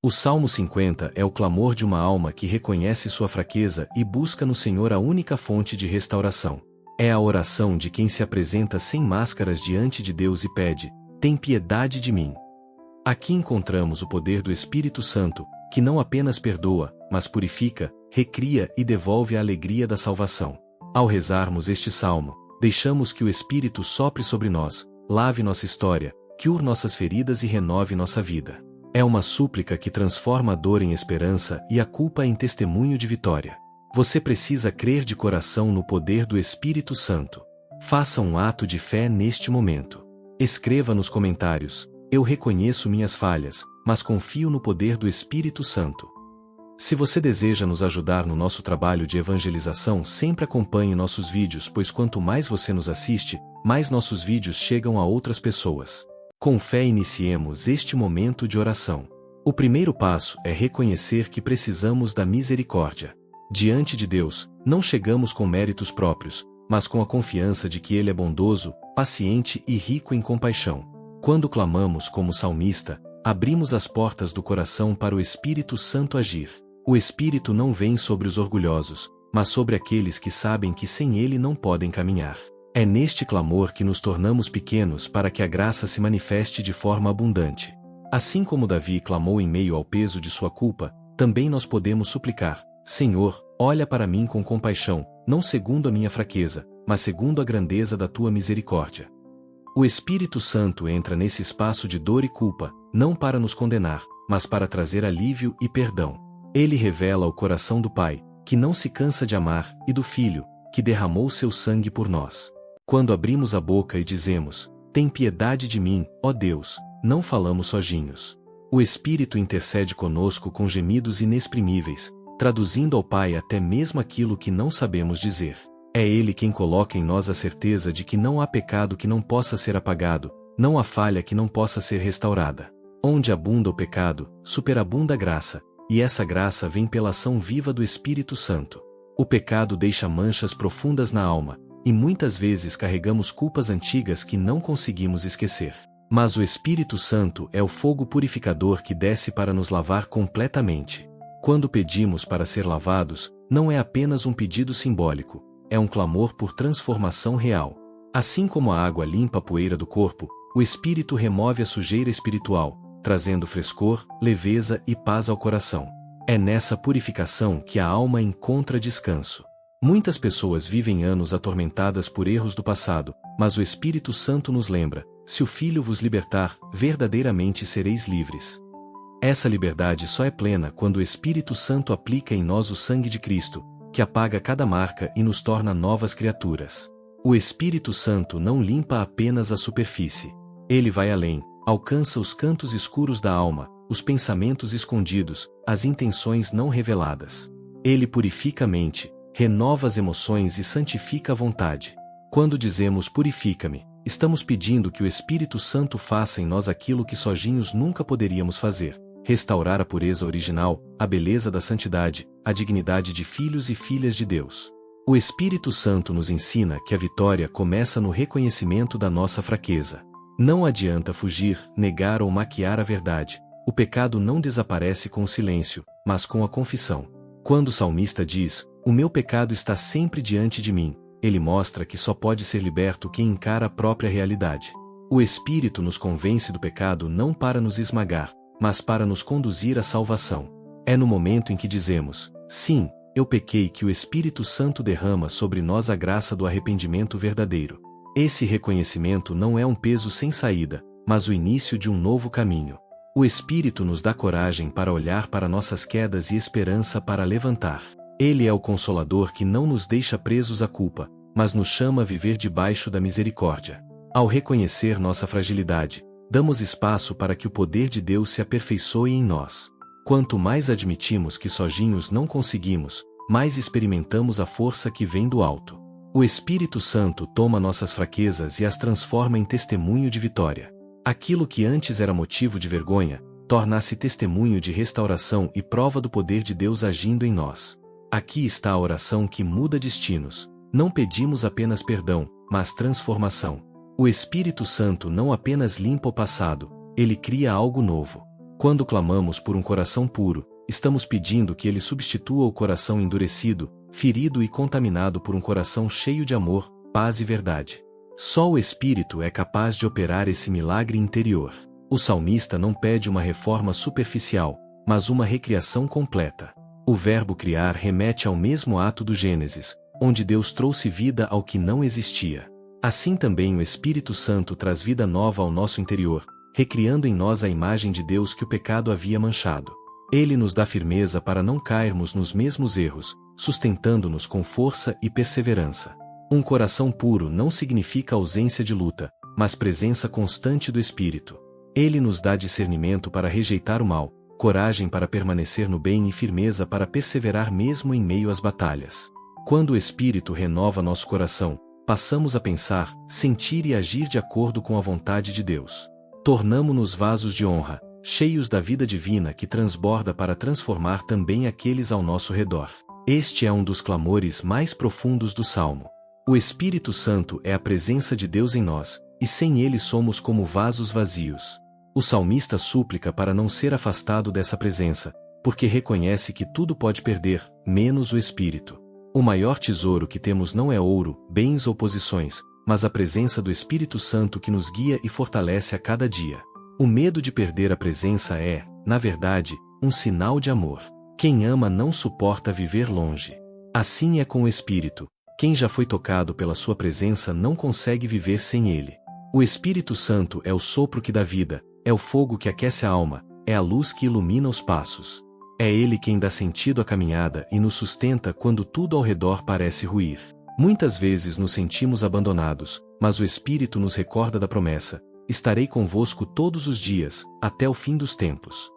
O Salmo 50 é o clamor de uma alma que reconhece sua fraqueza e busca no Senhor a única fonte de restauração. É a oração de quem se apresenta sem máscaras diante de Deus e pede: tem piedade de mim. Aqui encontramos o poder do Espírito Santo, que não apenas perdoa, mas purifica, recria e devolve a alegria da salvação. Ao rezarmos este salmo, deixamos que o Espírito sopre sobre nós, lave nossa história, cure nossas feridas e renove nossa vida. É uma súplica que transforma a dor em esperança e a culpa em testemunho de vitória. Você precisa crer de coração no poder do Espírito Santo. Faça um ato de fé neste momento. Escreva nos comentários: eu reconheço minhas falhas, mas confio no poder do Espírito Santo. Se você deseja nos ajudar no nosso trabalho de evangelização, sempre acompanhe nossos vídeos, pois quanto mais você nos assiste, mais nossos vídeos chegam a outras pessoas. Com fé iniciemos este momento de oração. O primeiro passo é reconhecer que precisamos da misericórdia. Diante de Deus, não chegamos com méritos próprios, mas com a confiança de que Ele é bondoso, paciente e rico em compaixão. Quando clamamos como salmista, abrimos as portas do coração para o Espírito Santo agir. O Espírito não vem sobre os orgulhosos, mas sobre aqueles que sabem que sem Ele não podem caminhar. É neste clamor que nos tornamos pequenos para que a graça se manifeste de forma abundante. Assim como Davi clamou em meio ao peso de sua culpa, também nós podemos suplicar: Senhor, olha para mim com compaixão, não segundo a minha fraqueza, mas segundo a grandeza da tua misericórdia. O Espírito Santo entra nesse espaço de dor e culpa, não para nos condenar, mas para trazer alívio e perdão. Ele revela o coração do Pai, que não se cansa de amar, e do Filho, que derramou seu sangue por nós. Quando abrimos a boca e dizemos: tem piedade de mim, ó Deus, não falamos sozinhos. O Espírito intercede conosco com gemidos inexprimíveis, traduzindo ao Pai até mesmo aquilo que não sabemos dizer. É Ele quem coloca em nós a certeza de que não há pecado que não possa ser apagado, não há falha que não possa ser restaurada. Onde abunda o pecado, superabunda a graça, e essa graça vem pela ação viva do Espírito Santo. O pecado deixa manchas profundas na alma, e muitas vezes carregamos culpas antigas que não conseguimos esquecer. Mas o Espírito Santo é o fogo purificador que desce para nos lavar completamente. Quando pedimos para ser lavados, não é apenas um pedido simbólico, é um clamor por transformação real. Assim como a água limpa a poeira do corpo, o Espírito remove a sujeira espiritual, trazendo frescor, leveza e paz ao coração. É nessa purificação que a alma encontra descanso. Muitas pessoas vivem anos atormentadas por erros do passado, mas o Espírito Santo nos lembra: se o Filho vos libertar, verdadeiramente sereis livres. Essa liberdade só é plena quando o Espírito Santo aplica em nós o sangue de Cristo, que apaga cada marca e nos torna novas criaturas. O Espírito Santo não limpa apenas a superfície. Ele vai além, alcança os cantos escuros da alma, os pensamentos escondidos, as intenções não reveladas. Ele purifica a mente, renova as emoções e santifica a vontade. Quando dizemos purifica-me, estamos pedindo que o Espírito Santo faça em nós aquilo que sozinhos nunca poderíamos fazer: restaurar a pureza original, a beleza da santidade, a dignidade de filhos e filhas de Deus. O Espírito Santo nos ensina que a vitória começa no reconhecimento da nossa fraqueza. Não adianta fugir, negar ou maquiar a verdade. O pecado não desaparece com o silêncio, mas com a confissão. Quando o salmista diz: o meu pecado está sempre diante de mim, ele mostra que só pode ser liberto quem encara a própria realidade. O Espírito nos convence do pecado não para nos esmagar, mas para nos conduzir à salvação. É no momento em que dizemos: sim, eu pequei, que o Espírito Santo derrama sobre nós a graça do arrependimento verdadeiro. Esse reconhecimento não é um peso sem saída, mas o início de um novo caminho. O Espírito nos dá coragem para olhar para nossas quedas e esperança para levantar. Ele é o Consolador que não nos deixa presos à culpa, mas nos chama a viver debaixo da misericórdia. Ao reconhecer nossa fragilidade, damos espaço para que o poder de Deus se aperfeiçoe em nós. Quanto mais admitimos que sozinhos não conseguimos, mais experimentamos a força que vem do alto. O Espírito Santo toma nossas fraquezas e as transforma em testemunho de vitória. Aquilo que antes era motivo de vergonha, torna-se testemunho de restauração e prova do poder de Deus agindo em nós. Aqui está a oração que muda destinos. Não pedimos apenas perdão, mas transformação. O Espírito Santo não apenas limpa o passado, ele cria algo novo. Quando clamamos por um coração puro, estamos pedindo que ele substitua o coração endurecido, ferido e contaminado por um coração cheio de amor, paz e verdade. Só o Espírito é capaz de operar esse milagre interior. O salmista não pede uma reforma superficial, mas uma recriação completa. O verbo criar remete ao mesmo ato do Gênesis, onde Deus trouxe vida ao que não existia. Assim também o Espírito Santo traz vida nova ao nosso interior, recriando em nós a imagem de Deus que o pecado havia manchado. Ele nos dá firmeza para não cairmos nos mesmos erros, sustentando-nos com força e perseverança. Um coração puro não significa ausência de luta, mas presença constante do Espírito. Ele nos dá discernimento para rejeitar o mal, coragem para permanecer no bem e firmeza para perseverar mesmo em meio às batalhas. Quando o Espírito renova nosso coração, passamos a pensar, sentir e agir de acordo com a vontade de Deus. Tornamo-nos vasos de honra, cheios da vida divina que transborda para transformar também aqueles ao nosso redor. Este é um dos clamores mais profundos do Salmo. O Espírito Santo é a presença de Deus em nós, e sem ele somos como vasos vazios. O salmista súplica para não ser afastado dessa presença, porque reconhece que tudo pode perder, menos o Espírito. O maior tesouro que temos não é ouro, bens ou posições, mas a presença do Espírito Santo que nos guia e fortalece a cada dia. O medo de perder a presença é, na verdade, um sinal de amor. Quem ama não suporta viver longe. Assim é com o Espírito. Quem já foi tocado pela sua presença não consegue viver sem ele. O Espírito Santo é o sopro que dá vida, é o fogo que aquece a alma, é a luz que ilumina os passos. É ele quem dá sentido à caminhada e nos sustenta quando tudo ao redor parece ruir. Muitas vezes nos sentimos abandonados, mas o Espírito nos recorda da promessa: estarei convosco todos os dias, até o fim dos tempos.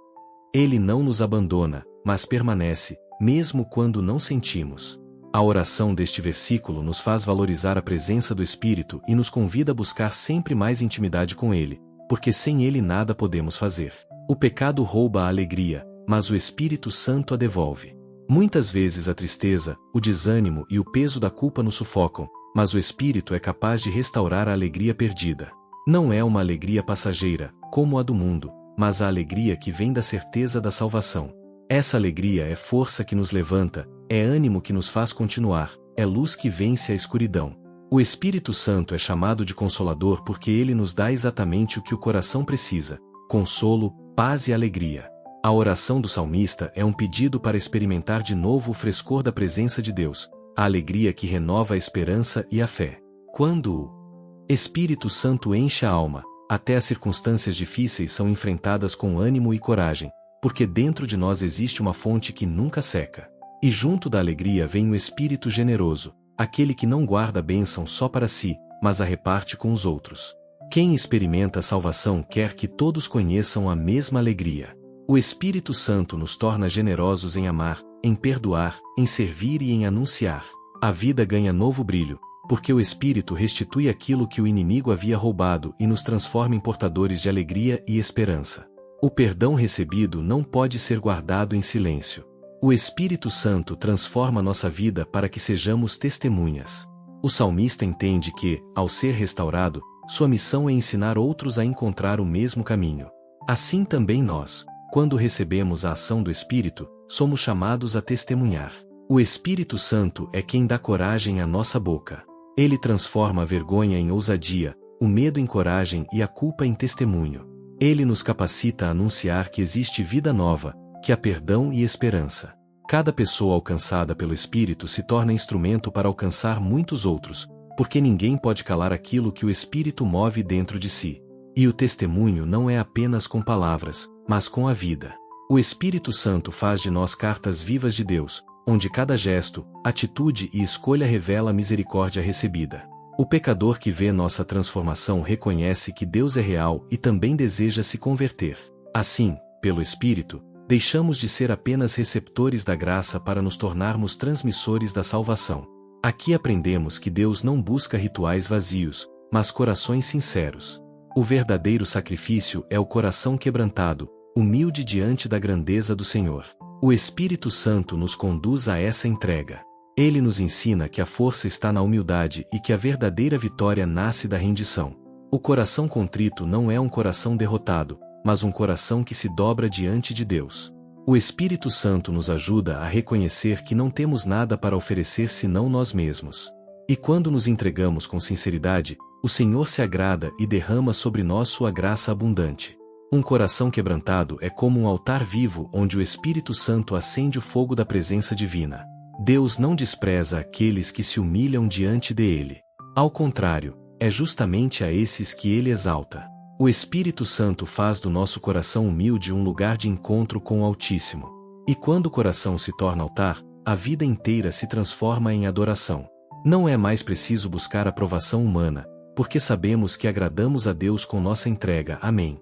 Ele não nos abandona, mas permanece, mesmo quando não sentimos. A oração deste versículo nos faz valorizar a presença do Espírito e nos convida a buscar sempre mais intimidade com ele, porque sem ele nada podemos fazer. O pecado rouba a alegria, mas o Espírito Santo a devolve. Muitas vezes a tristeza, o desânimo e o peso da culpa nos sufocam, mas o Espírito é capaz de restaurar a alegria perdida. Não é uma alegria passageira, como a do mundo, mas a alegria que vem da certeza da salvação. Essa alegria é força que nos levanta, é ânimo que nos faz continuar, é luz que vence a escuridão. O Espírito Santo é chamado de Consolador porque ele nos dá exatamente o que o coração precisa: consolo, paz e alegria. A oração do salmista é um pedido para experimentar de novo o frescor da presença de Deus, a alegria que renova a esperança e a fé. Quando o Espírito Santo enche a alma, até as circunstâncias difíceis são enfrentadas com ânimo e coragem, porque dentro de nós existe uma fonte que nunca seca. E junto da alegria vem o Espírito generoso, aquele que não guarda a bênção só para si, mas a reparte com os outros. Quem experimenta a salvação quer que todos conheçam a mesma alegria. O Espírito Santo nos torna generosos em amar, em perdoar, em servir e em anunciar. A vida ganha novo brilho, porque o Espírito restitui aquilo que o inimigo havia roubado e nos transforma em portadores de alegria e esperança. O perdão recebido não pode ser guardado em silêncio. O Espírito Santo transforma nossa vida para que sejamos testemunhas. O salmista entende que, ao ser restaurado, sua missão é ensinar outros a encontrar o mesmo caminho. Assim também nós, quando recebemos a ação do Espírito, somos chamados a testemunhar. O Espírito Santo é quem dá coragem à nossa boca. Ele transforma a vergonha em ousadia, o medo em coragem e a culpa em testemunho. Ele nos capacita a anunciar que existe vida nova, que há perdão e esperança. Cada pessoa alcançada pelo Espírito se torna instrumento para alcançar muitos outros, porque ninguém pode calar aquilo que o Espírito move dentro de si. E o testemunho não é apenas com palavras, mas com a vida. O Espírito Santo faz de nós cartas vivas de Deus, onde cada gesto, atitude e escolha revela a misericórdia recebida. O pecador que vê nossa transformação reconhece que Deus é real e também deseja se converter. Assim, pelo Espírito, deixamos de ser apenas receptores da graça para nos tornarmos transmissores da salvação. Aqui aprendemos que Deus não busca rituais vazios, mas corações sinceros. O verdadeiro sacrifício é o coração quebrantado, humilde diante da grandeza do Senhor. O Espírito Santo nos conduz a essa entrega. Ele nos ensina que a força está na humildade e que a verdadeira vitória nasce da rendição. O coração contrito não é um coração derrotado, mas um coração que se dobra diante de Deus. O Espírito Santo nos ajuda a reconhecer que não temos nada para oferecer senão nós mesmos. E quando nos entregamos com sinceridade, o Senhor se agrada e derrama sobre nós sua graça abundante. Um coração quebrantado é como um altar vivo onde o Espírito Santo acende o fogo da presença divina. Deus não despreza aqueles que se humilham diante dele. Ao contrário, é justamente a esses que ele exalta. O Espírito Santo faz do nosso coração humilde um lugar de encontro com o Altíssimo. E quando o coração se torna altar, a vida inteira se transforma em adoração. Não é mais preciso buscar aprovação humana, porque sabemos que agradamos a Deus com nossa entrega. Amém.